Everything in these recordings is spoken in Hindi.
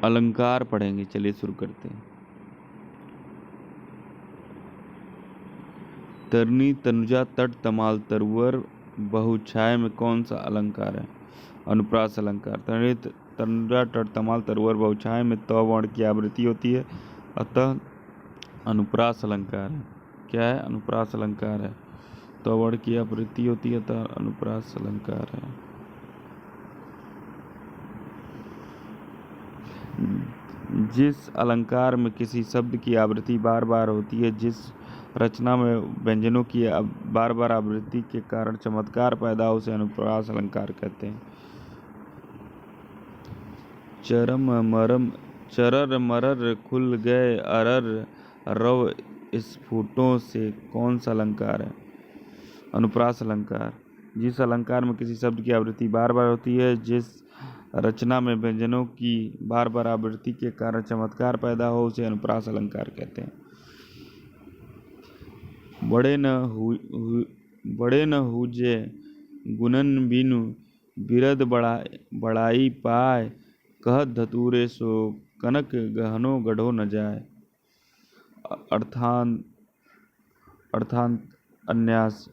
अलंकार पढ़ेंगे। चलिए शुरू करते हैं। तरनी तनुजा तट तमाल तरवर बहुछाय में कौन सा अलंकार है? अनुप्रास अलंकार। तरनी तनुजा तट तमाल तरवर बहुछाय में त वर्ण की आवृत्ति होती है, अतः अनुप्रास अलंकार है। क्या है? अनुप्रास अलंकार है। तो वर्ण की आवृत्ति होती है, अतः अनुप्रास अलंकार है। जिस अलंकार में किसी शब्द की आवृत्ति बार बार होती है, जिस रचना में व्यंजनों की बार बार आवृत्ति के कारण चमत्कार पैदा हो, उसे अनुप्रास अलंकार कहते हैं। चरर मरर खुल गए अरर रव स्फुटों से कौन सा अलंकार है? अनुप्रास अलंकार। जिस अलंकार में किसी शब्द की आवृत्ति बार बार होती है, जिस रचना में व्यंजनों की बार बार आवृत्ति के कारण चमत्कार पैदा हो, उसे अनुप्रास अलंकार कहते हैं। बड़े न हुजे गुणन बिनु बिरद बड़ाई पाए, कहत धतूरे सो कनक गहनो गढ़ो न जाए। अर्थांत अन्यास।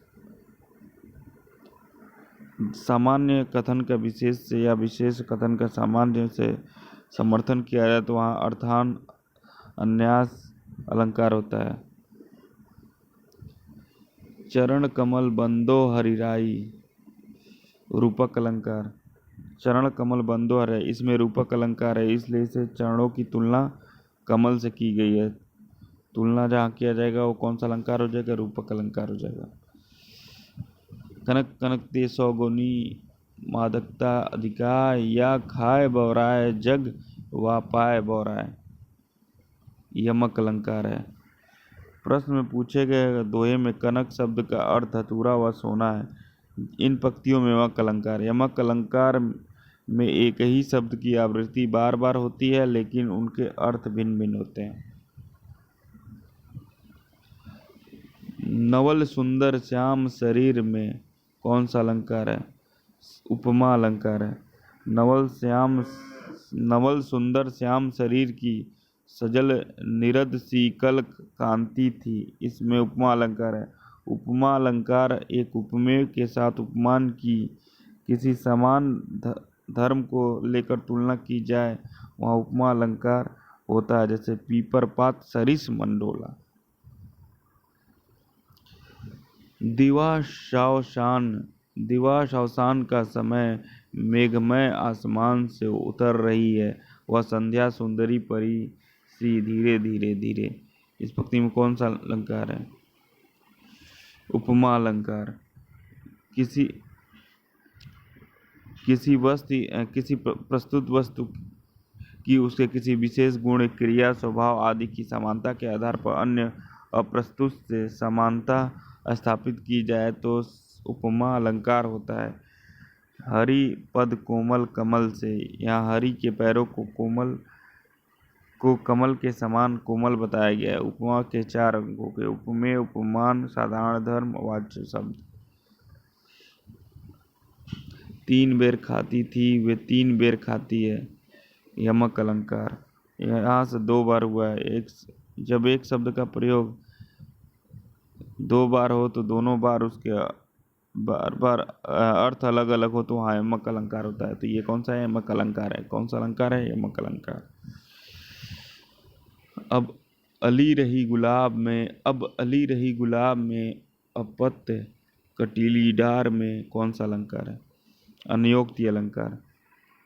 सामान्य कथन का विशेष से या विशेष कथन का सामान्य से समर्थन किया जाए तो वहाँ अर्थान अन्यास अलंकार होता है। चरण कमल बंदो हरिराई रूपक अलंकार। चरण कमल बंदो हरिराई, इसमें रूपक अलंकार है, इसलिए इसे चरणों की तुलना कमल से की गई है। तुलना जहाँ किया जाएगा वो कौन सा अलंकार हो जाएगा? रूपक अलंकार हो जाएगा। कनक कनकते सौगुनी मादकता अधिकाय, या खाए बौराय जग वा पाए बौराय, यमक अलंकार है। प्रश्न में पूछे गए दोहे में कनक शब्द का अर्थ धतूरा व सोना है। इन पंक्तियों में यमक अलंकार। यमक अलंकार में एक ही शब्द की आवृत्ति बार बार होती है, लेकिन उनके अर्थ भिन्न भिन्न होते हैं। नवल सुंदर श्याम शरीर में कौन सा अलंकार है? उपमा अलंकार है। नवल सुंदर श्याम शरीर की सजल निरद शीकल कांति थी, इसमें उपमा अलंकार है। उपमा अलंकार एक उपमेय के साथ उपमान की किसी समान धर्म को लेकर तुलना की जाए, वहाँ उपमा अलंकार होता है। जैसे पीपर पात सरिस मंडोला। दिवा शवसान का समय मेघमय आसमान से उतर रही है, वह संध्या सुंदरी परी सी धीरे धीरे धीरे। इस पंक्ति में कौन सा अलंकार है? उपमा अलंकार। किसी प्रस्तुत वस्तु की उसके किसी विशेष गुण, क्रिया, स्वभाव आदि की समानता के आधार पर अन्य अप्रस्तुत से समानता स्थापित की जाए तो उपमा अलंकार होता है। हरि पद कोमल कमल से, यहाँ हरि के पैरों को कमल के समान कोमल बताया गया है। उपमा के 4 अंगों के उपमेय, उपमान, साधारण धर्म, वाच्य शब्द। 3 बेर खाती थी वे 3 बेर खाती है, यमक अलंकार। यहाँ से 2 बार हुआ है। जब एक शब्द का प्रयोग 2 बार हो तो दोनों बार उसके बार अर्थ अलग अलग हो तो वहाँ यमक अलंकार होता है। तो ये कौन सा है? यमक अलंकार है। कौन सा अलंकार है? यमक अलंकार। अब अली रही गुलाब में अपत्य कटीली डार में कौन सा अलंकार है? अनयोक्ति अलंकार।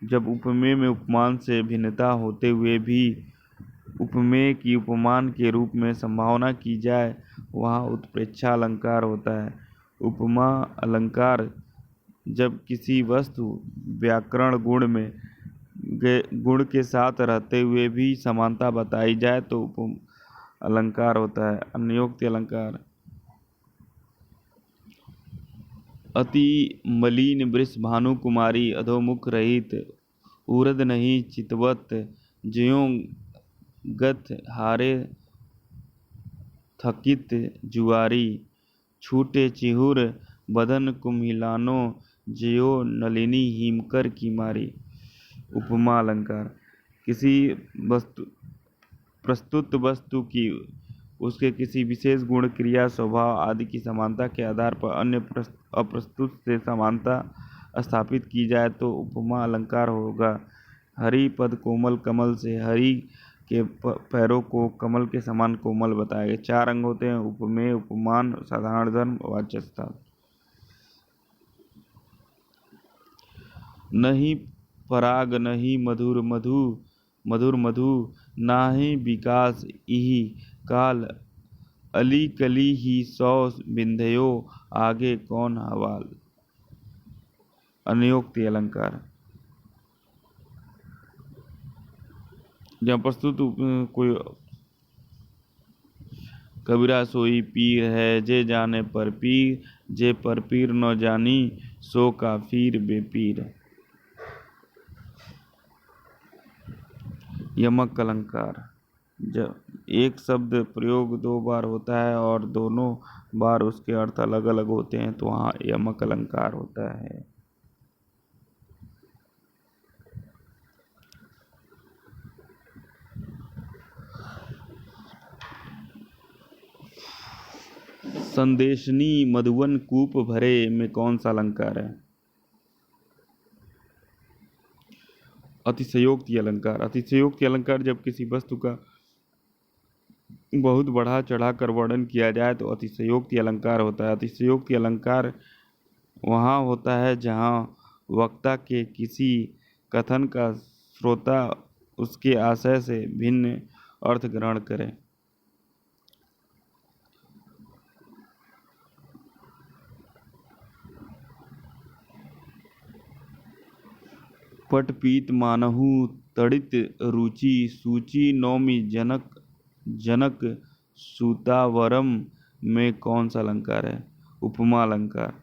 जब उपमेय में उपमान से भिन्नता होते हुए भी उपमेय की उपमान के रूप में संभावना की जाए, वहाँ उत्प्रेक्षा अलंकार होता है। उपमा अलंकार जब किसी वस्तु व्याकरण गुण के साथ रहते हुए भी समानता बताई जाए तो उपमा अलंकार होता है। अनयोक्ति अलंकार। अति मलिन वृष भानु कुमारी, अधोमुख रहित उरद नहीं चितवत, ज्यों गत हारे थकित जुआरी, छूटे चिहुर बदन कुम्हिलानो, ज्यों नलिनी हिमकर की मारी। उपमा अलंकार। किसी वस्तु प्रस्तुत वस्तु की उसके किसी विशेष गुण, क्रिया, स्वभाव आदि की समानता के आधार पर अन्य अप्रस्तुत से समानता स्थापित की जाए तो उपमा अलंकार होगा। हरि पद कोमल कमल से हरि के पैरों को कमल के समान कोमल बताया गया। 4 अंग होते हैं: उपमेय, उपमान, साधारण धर्म, वाच्यता। नहीं पराग नहीं मधुर मधु नाही विकास इहि काल अली कली ही सौ बिंधयो आगे कौन हवाल। अनयोक्ति अलंकार। जब प्रस्तुत कोई कबीरा सोई पीर है जे जाने पर पीर, जे पर पीर न जानी सो का फीर बेपीर। यमक अलंकार। जब एक शब्द प्रयोग 2 बार होता है और दोनों बार उसके अर्थ अलग अलग होते हैं तो वहाँ यमक अलंकार होता है। संदेशनी मधुवन कूप भरे में कौन सा अलंकार है? अतिशयोक्ति अलंकार। अतिशयोक्ति अलंकार जब किसी वस्तु का बहुत बढ़ा चढ़ा कर वर्णन किया जाए तो अतिशयोक्ति अलंकार होता है। अतिशयोक्ति अलंकार वहाँ होता है जहाँ वक्ता के किसी कथन का श्रोता उसके आशय से भिन्न अर्थ ग्रहण करे। पटपीत मानहु तड़ित रुचि सूचि नौमि जनक सूतावरम में कौन सा अलंकार है? उपमा अलंकार।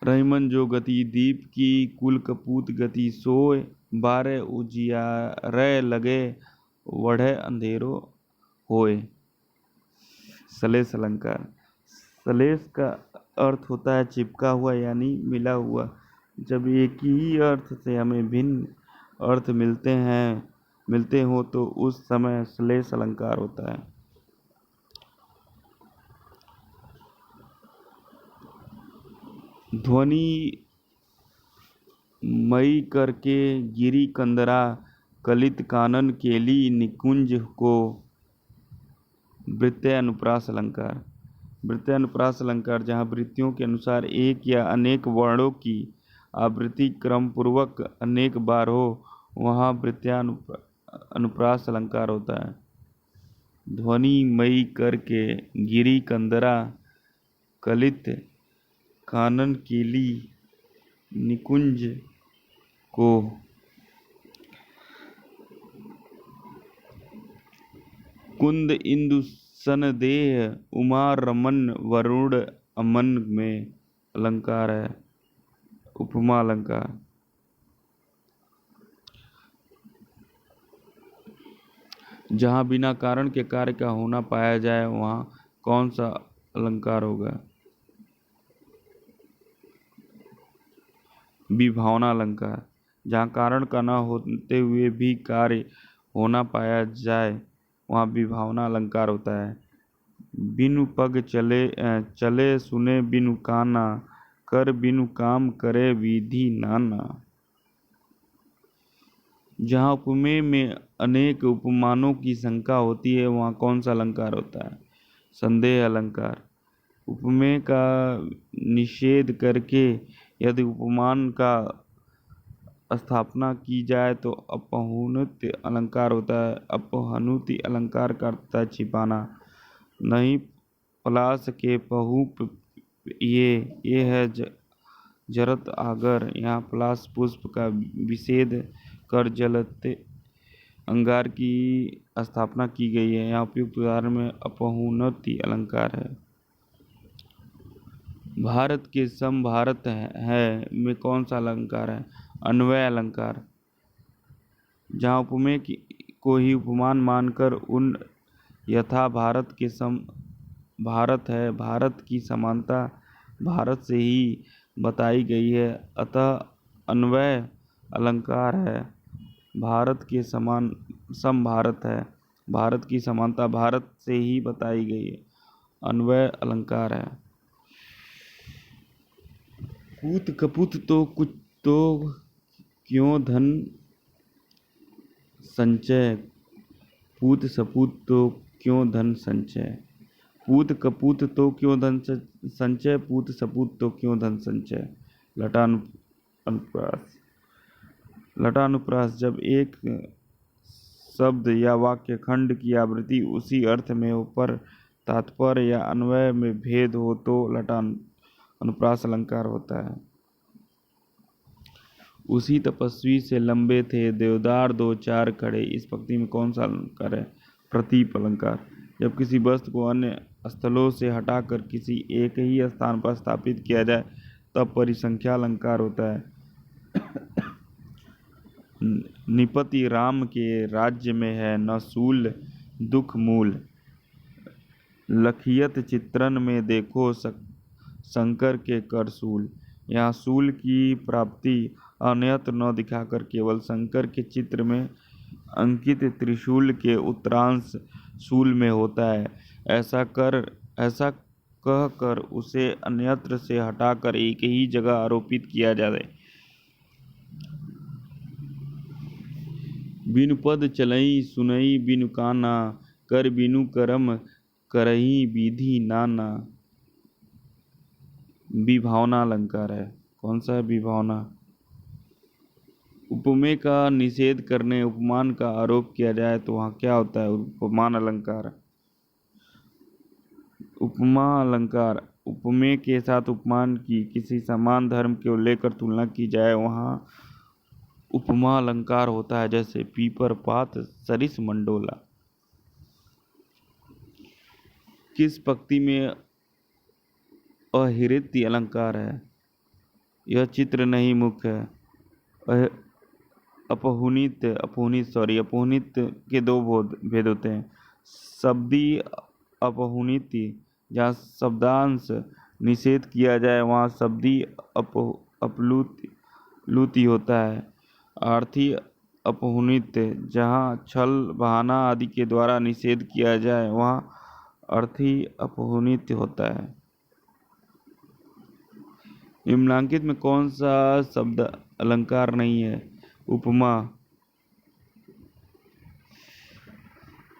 रहीमन जो गति दीप की कुल कपूत गति सोय, बारे उजियारे लगे वढ़े अंधेरो होए। सलेस अलंकार। सलेस का अर्थ होता है चिपका हुआ यानी मिला हुआ। जब एक ही अर्थ से हमें भिन्न अर्थ मिलते हो तो उस समय सलेस अलंकार होता है। ध्वनि मई करके गिरी कंदरा कलित कानन केली निकुंज को वृत्तय अनुप्रास अलंकार। वृत्तय अनुप्रास अलंकार जहाँ वृत्तियों के अनुसार एक या अनेक वर्णों की आवृत्ति क्रम पूर्वक अनेक बार हो वहाँ वृत्तय अनुप्रास अलंकार होता है। ध्वनि मई करके गिरी कंदरा कलित कानन केली निकुंज को कुंद इंदु सन देह उमा रमन वरुण अमन में अलंकार है। उपमा अलंकार। जहाँ बिना कारण के कार्य का होना पाया जाए वहाँ कौन सा अलंकार होगा? विभावना अलंकार। जहाँ कारण का न होते हुए भी कार्य होना पाया जाए वहाँ विभावना अलंकार होता है। बिनु पग चले सुने बिनु काना, कर बिनु काम करे विधि नाना। जहाँ उपमेय में अनेक उपमानों की शंका होती है वहाँ कौन सा अलंकार होता है? संदेह अलंकार। उपमेय का निषेध करके यदि उपमान का स्थापना की जाए तो अपहुनुति अलंकार होता है। अपहनुति अलंकार का अर्थ है छिपाना। नहीं पलाश के पहुप ये है जरत आगर। यहाँ पलाश पुष्प का विषेद कर जलते अंगार की स्थापना की गई है। यहाँ उपयुक्त उदाहरण में अपहुनति अलंकार है। भारत के सम भारत है में कौन सा अलंकार है? अन्वय अलंकार। जहाँ उपमेय को ही उपमान मानकर उन यथा भारत के सम भारत है, भारत की समानता भारत से ही बताई गई है, अतः अन्वय अलंकार है। भारत के समान समभारत है। भारत की समानता भारत से ही बताई गई है। अन्वय अलंकार है। पूत कपूत तो कुछ तो क्यों धन संचय। पूत सपूत तो क्यों धन संचय। पूत कपूत तो क्यों धन संचय। पूत सपूत तो क्यों धन संचय। लटानुप्रास। लटानुप्रास जब एक शब्द या वाक्य खंड की आवृत्ति उसी अर्थ में हो पर तात्पर्य या अन्वय में भेद हो तो लटानुप्रास अलंकार होता है। उसी तपस्वी से लंबे थे देवदार दो चार खड़े। इस पंक्ति में कौन सा अलंकार है। प्रतीप अलंकार। जब किसी वस्तु को अन्य स्थलों से हटाकर किसी एक ही स्थान पर स्थापित किया जाए तब परिसंख्या अलंकार होता है। निपति राम के राज्य में है न सूल दुख मूल। लखियत चित्रण में देखो शंकर के करसूल। यहाँ सूल की प्राप्ति अन्यत्र न दिखाकर केवल शंकर के चित्र में अंकित त्रिशूल के उत्तरांश शूल में होता है। ऐसा कहकर उसे अन्यत्र से हटाकर एक ही जगह आरोपित किया जाए। बिनु पद चलई सुनई बिनु काना। कर बिनु करम करही विधि नाना। विभावना अलंकार है। कौन सा है विभावना। उपमेय का निषेध करने उपमान का आरोप किया जाए तो वहाँ क्या होता है। उपमान अलंकार। उपमा अलंकार। उपमेय के साथ उपमान की किसी समान धर्म को लेकर तुलना की जाए वहाँ उपमा अलंकार होता है। जैसे पीपर पात सरिस मंडोला। किस पंक्ति में अहिरित्य अलंकार है। यह चित्र नहीं मुख्य है। अपहुनित के दो भेद होते हैं। शब्दी अपहुनित जहाँ शब्दांश निषेध किया जाए वहाँ शब्दी अपलुति होता है। अर्थी अपहुनित जहाँ छल बहाना आदि के द्वारा निषेध किया जाए वहाँ अर्थी अपहुनित होता है। निम्नांकित में कौन सा शब्द अलंकार नहीं है। उपमा।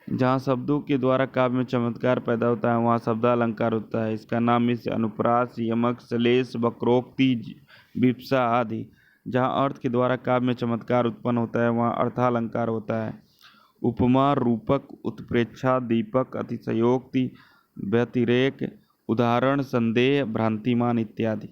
जहाँ शब्दों के द्वारा काव्य में चमत्कार पैदा होता है वहाँ शब्द अलंकार होता है। इसका नाम इस अनुप्रास यमक श्लेष वक्रोक्ति विप्सा आदि। जहाँ अर्थ के द्वारा काव्य में चमत्कार उत्पन्न होता है वहाँ अर्थालंकार होता है। उपमा रूपक उत्प्रेक्षा दीपक अतिशयोक्ति व्यतिरेक उदाहरण संदेह भ्रांतिमान इत्यादि।